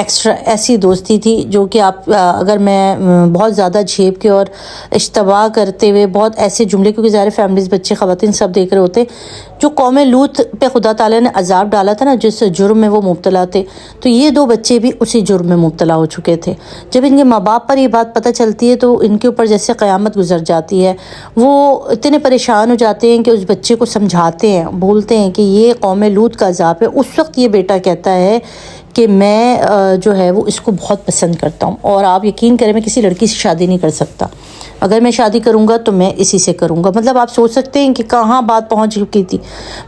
Extra ایسی دوستی تھی جو کہ آپ اگر میں بہت زیادہ جھیپ کے اور اشتباہ کرتے ہوئے بہت ایسے جملے، کیونکہ ظاہر فیملیز، بچے، خواتین سب دیکھ رہے ہوتے، جو قوم لوط پہ خدا تعالیٰ نے عذاب ڈالا تھا نا، جس جرم میں وہ مبتلا تھے، تو یہ دو بچے بھی اسی جرم میں مبتلا ہو چکے تھے۔ جب ان کے ماں باپ پر یہ بات پتہ چلتی ہے تو ان کے اوپر جیسے قیامت گزر جاتی ہے۔ وہ اتنے پریشان ہو جاتے ہیں کہ اس بچے کو سمجھاتے ہیں، بولتے ہیں کہ یہ قوم لوط کا عذاب ہے۔ اس وقت یہ بیٹا کہتا ہے کہ میں جو ہے وہ اس کو بہت پسند کرتا ہوں، اور آپ یقین کریں میں کسی لڑکی سے شادی نہیں کر سکتا، اگر میں شادی کروں گا تو میں اسی سے کروں گا۔ مطلب آپ سوچ سکتے ہیں کہ کہاں بات پہنچ چکی تھی،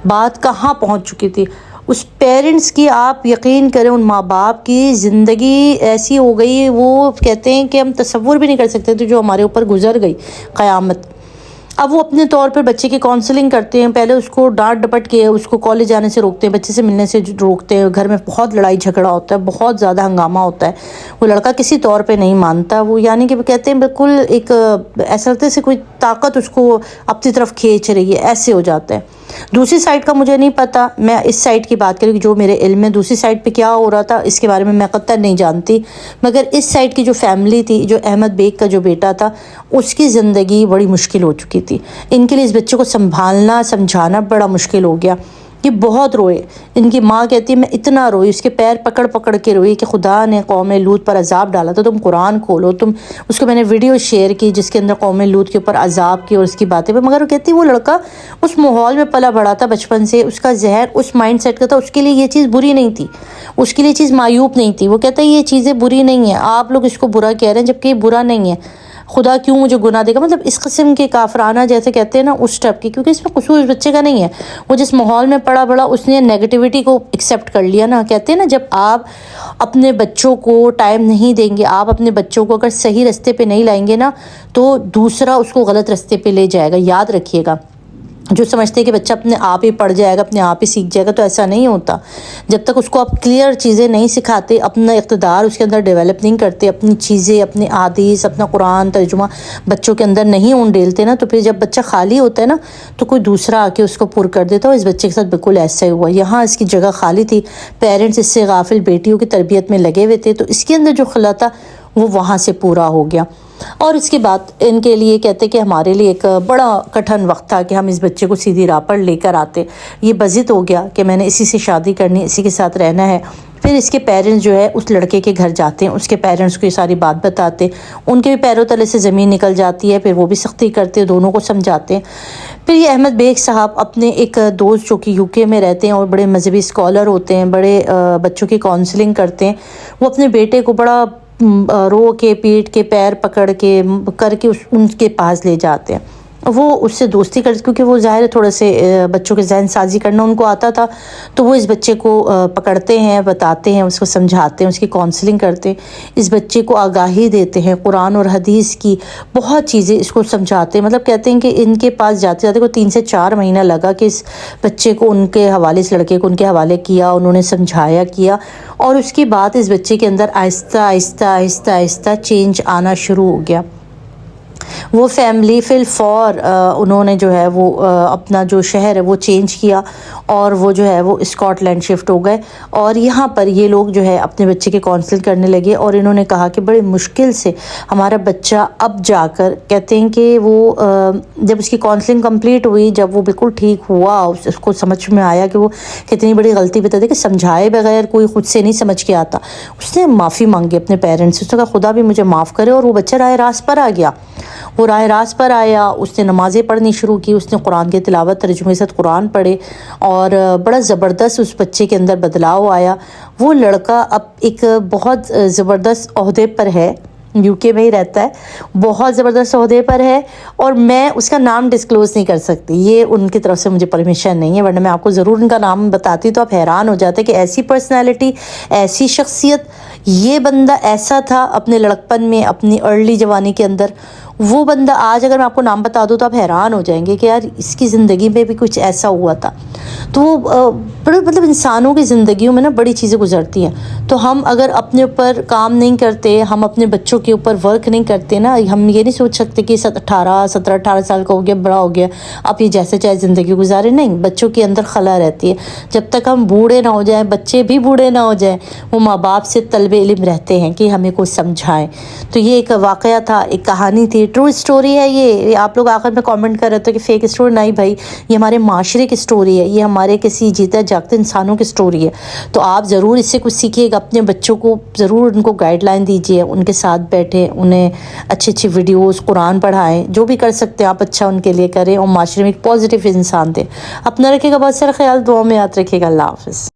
بات کہاں پہنچ چکی تھی اس پیرنٹس کی۔ آپ یقین کریں ان ماں باپ کی زندگی ایسی ہو گئی، وہ کہتے ہیں کہ ہم تصور بھی نہیں کر سکتے تھے جو ہمارے اوپر گزر گئی قیامت۔ اب وہ اپنے طور پر بچے کی کاؤنسلنگ کرتے ہیں، پہلے اس کو ڈانٹ ڈپٹ کے اس کو کالج جانے سے روکتے ہیں، بچے سے ملنے سے روکتے ہیں، گھر میں بہت لڑائی جھگڑا ہوتا ہے، بہت زیادہ ہنگامہ ہوتا ہے، وہ لڑکا کسی طور پہ نہیں مانتا، وہ یعنی کہ کہتے ہیں بالکل ایک ایسا لگتا ہے جیسے کوئی طاقت اس کو اپنی طرف کھینچ رہی ہے، ایسے ہو جاتا ہے۔ دوسری سائڈ کا مجھے نہیں پتا، میں اس سائڈ کی بات کروں کہ جو میرے علم میں دوسری سائڈ پہ کیا ہو رہا تھا اس کے بارے میں قطعاً نہیں جانتی، مگر اس سائڈ کی جو فیملی تھی، جو احمد بیگ کا جو بیٹا تھا، اس کی زندگی بڑی مشکل ہو چکی تھی۔ ان کے لیے اس بچے کو سنبھالنا سمجھانا بڑا مشکل ہو گیا۔ یہ بہت روئے، ان کی ماں کہتی ہے میں اتنا روئی، اس کے پیر پکڑ پکڑ کے روئی کہ خدا نے قوم لوط پر عذاب ڈالا تھا، تم قرآن کھولو، تم اس کو میں نے ویڈیو شیئر کی جس کے اندر قوم لوط کے اوپر عذاب کی اور اس کی باتیں، مگر وہ کہتی وہ لڑکا اس ماحول میں پلا بڑا تھا بچپن سے، اس کا ذہن اس مائنڈ سیٹ کا تھا، اس کے لیے یہ چیز بری نہیں تھی، اس کے لیے چیز معیوب نہیں تھی۔ وہ کہتا ہے یہ چیزیں بری نہیں ہیں، آپ لوگ اس کو برا کہہ رہے ہیں جبکہ یہ برا نہیں ہے، خدا کیوں مجھے گناہ دے گا، مطلب اس قسم کے کافرانہ جیسے کہتے ہیں نا اس ٹائپ کی، کیونکہ اس میں قصور اس بچے کا نہیں ہے، وہ جس ماحول میں پڑا بڑا اس نے نیگیٹیوٹی کو ایکسیپٹ کر لیا نا۔ کہتے ہیں نا جب آپ اپنے بچوں کو ٹائم نہیں دیں گے، آپ اپنے بچوں کو اگر صحیح رستے پہ نہیں لائیں گے نا تو دوسرا اس کو غلط رستے پہ لے جائے گا۔ یاد رکھیے گا، جو سمجھتے ہیں کہ بچہ اپنے آپ ہی پڑھ جائے گا، اپنے آپ ہی سیکھ جائے گا، تو ایسا نہیں ہوتا۔ جب تک اس کو آپ کلیئر چیزیں نہیں سکھاتے، اپنا اقتدار اس کے اندر ڈیولپ نہیں کرتے، اپنی چیزیں، اپنے احادیث، اپنا قرآن ترجمہ بچوں کے اندر نہیں اونڈیلتے نا، تو پھر جب بچہ خالی ہوتا ہے نا تو کوئی دوسرا آ کے اس کو پر کر دیتا ہے۔ اس بچے کے ساتھ بالکل ایسا ہی ہوا، یہاں اس کی جگہ خالی تھی، پیرنٹس اس سے غافل بیٹیوں کی تربیت میں لگے ہوئے تھے، تو اس کے اندر جو خلا تھا وہ وہاں سے پورا ہو گیا۔ اور اس کے بعد ان کے لیے کہتے کہ ہمارے لیے ایک بڑا کٹھن وقت تھا کہ ہم اس بچے کو سیدھی راہ پر لے کر آتے۔ یہ بضد ہو گیا کہ میں نے اسی سے شادی کرنی، اسی کے ساتھ رہنا ہے۔ پھر اس کے پیرنٹس جو ہے اس لڑکے کے گھر جاتے ہیں، اس کے پیرنٹس کو یہ ساری بات بتاتے، ان کے بھی پیروں تلے سے زمین نکل جاتی ہے، پھر وہ بھی سختی کرتے، دونوں کو سمجھاتے ہیں۔ پھر یہ احمد بیگ صاحب اپنے ایک دوست جو کہ یو کے میں رہتے ہیں اور بڑے مذہبی اسکالر ہوتے ہیں، بڑے بچوں کی کاؤنسلنگ کرتے ہیں، وہ اپنے بیٹے کو بڑا رو کے پیٹ کے پیر پکڑ کے کر کے ان کے پاس لے جاتے ہیں۔ وہ اس سے دوستی کرتے کیونکہ وہ ظاہر ہے تھوڑے سے بچوں کے ذہن سازی کرنا ان کو آتا تھا، تو وہ اس بچے کو پکڑتے ہیں، بتاتے ہیں، اس کو سمجھاتے ہیں، اس کی کاؤنسلنگ کرتے ہیں، اس بچے کو آگاہی دیتے ہیں قرآن اور حدیث کی بہت چیزیں اس کو سمجھاتے ہیں۔ مطلب کہتے ہیں کہ ان کے پاس جاتے جاتے کو 3 سے 4 مہینہ لگا کہ اس بچے کو ان کے حوالے، اس لڑکے کو ان کے حوالے کیا، انہوں نے سمجھایا کیا، اور اس کے بعد اس بچے کے اندر آہستہ آہستہ آہستہ آہستہ چینج آنا شروع ہو گیا۔ وہ فیملی فی الفور انہوں نے جو ہے وہ اپنا جو شہر ہے وہ چینج کیا، اور وہ جو ہے وہ اسکاٹ لینڈ شفٹ ہو گئے، اور یہاں پر یہ لوگ جو ہے اپنے بچے کی کاؤنسلنگ کرنے لگے، اور انہوں نے کہا کہ بڑے مشکل سے ہمارا بچہ اب جا کر، کہتے ہیں کہ وہ جب اس کی کاؤنسلنگ کمپلیٹ ہوئی، جب وہ بالکل ٹھیک ہوا، اس کو سمجھ میں آیا کہ وہ کتنی بڑی غلطی بتا دے کہ سمجھائے بغیر کوئی خود سے نہیں سمجھ کے آتا، اس نے معافی مانگی اپنے پیرنٹس سے، اس نے کہا خدا بھی مجھے معاف کرے، اور وہ بچہ راہ راست پر آ گیا۔ وہ راہ راست پر آیا، اس نے نمازیں پڑھنی شروع کی، اس نے قرآن کی تلاوت ترجمے کے ساتھ قرآن پڑھے، اور بڑا زبردست اس بچے کے اندر بدلاؤ آیا۔ وہ لڑکا اب ایک بہت زبردست عہدے پر ہے، یو کے میں ہی رہتا ہے، بہت زبردست عہدے پر ہے، اور میں اس کا نام ڈسکلوز نہیں کر سکتی، یہ ان کی طرف سے مجھے پرمیشن نہیں ہے، ورنہ میں آپ کو ضرور ان کا نام بتاتی تو آپ حیران ہو جاتے کہ ایسی پرسنالٹی، ایسی شخصیت، یہ بندہ ایسا تھا اپنے لڑکپن میں، اپنی ارلی جوانی کے اندر۔ وہ بندہ آج اگر میں آپ کو نام بتا دوں تو آپ حیران ہو جائیں گے کہ یار اس کی زندگی میں بھی کچھ ایسا ہوا تھا. تو وہ بڑے مطلب انسانوں کی زندگیوں میں نا بڑی چیزیں گزرتی ہیں. تو ہم اگر اپنے اوپر کام نہیں کرتے, ہم اپنے بچوں کے اوپر ورک نہیں کرتے نا, ہم یہ نہیں سوچ سکتے کہ 17-18 سال کا ہو گیا, بڑا ہو گیا, آپ یہ جیسے چاہے زندگی گزارے. نہیں, بچوں کے اندر خلا رہتی ہے. جب تک ہم بوڑھے نہ ہو جائیں, بچے بھی بوڑھے نہ ہو جائیں, وہ ماں باپ سے طلب علم رہتے ہیں کہ ہمیں کچھ سمجھائیں. تو یہ ایک واقعہ تھا, ایک کہانی تھی, ٹرو اسٹوری ہے یہ. آپ لوگ آخر میں کامنٹ کر رہے تھے کہ فیک اسٹوری. نہیں بھائی, یہ ہمارے معاشرے کی اسٹوری ہے, یہ ہمارے کسی جیتے جاگتے انسانوں کی اسٹوری ہے. تو آپ ضرور اس سے کچھ سیکھیے گا. اپنے بچوں کو ضرور ان کو گائیڈ لائن دیجیے, ان کے ساتھ بیٹھے, انہیں اچھی اچھی ویڈیوز, قرآن پڑھائیں, جو بھی کر سکتے ہیں آپ اچھا ان کے لیے کریں, اور معاشرے میں ایک پازیٹیو انسان دیں. اپنا رکھے گا بہت سارا خیال, دعا میں یاد رکھے گا. اللہ حافظ.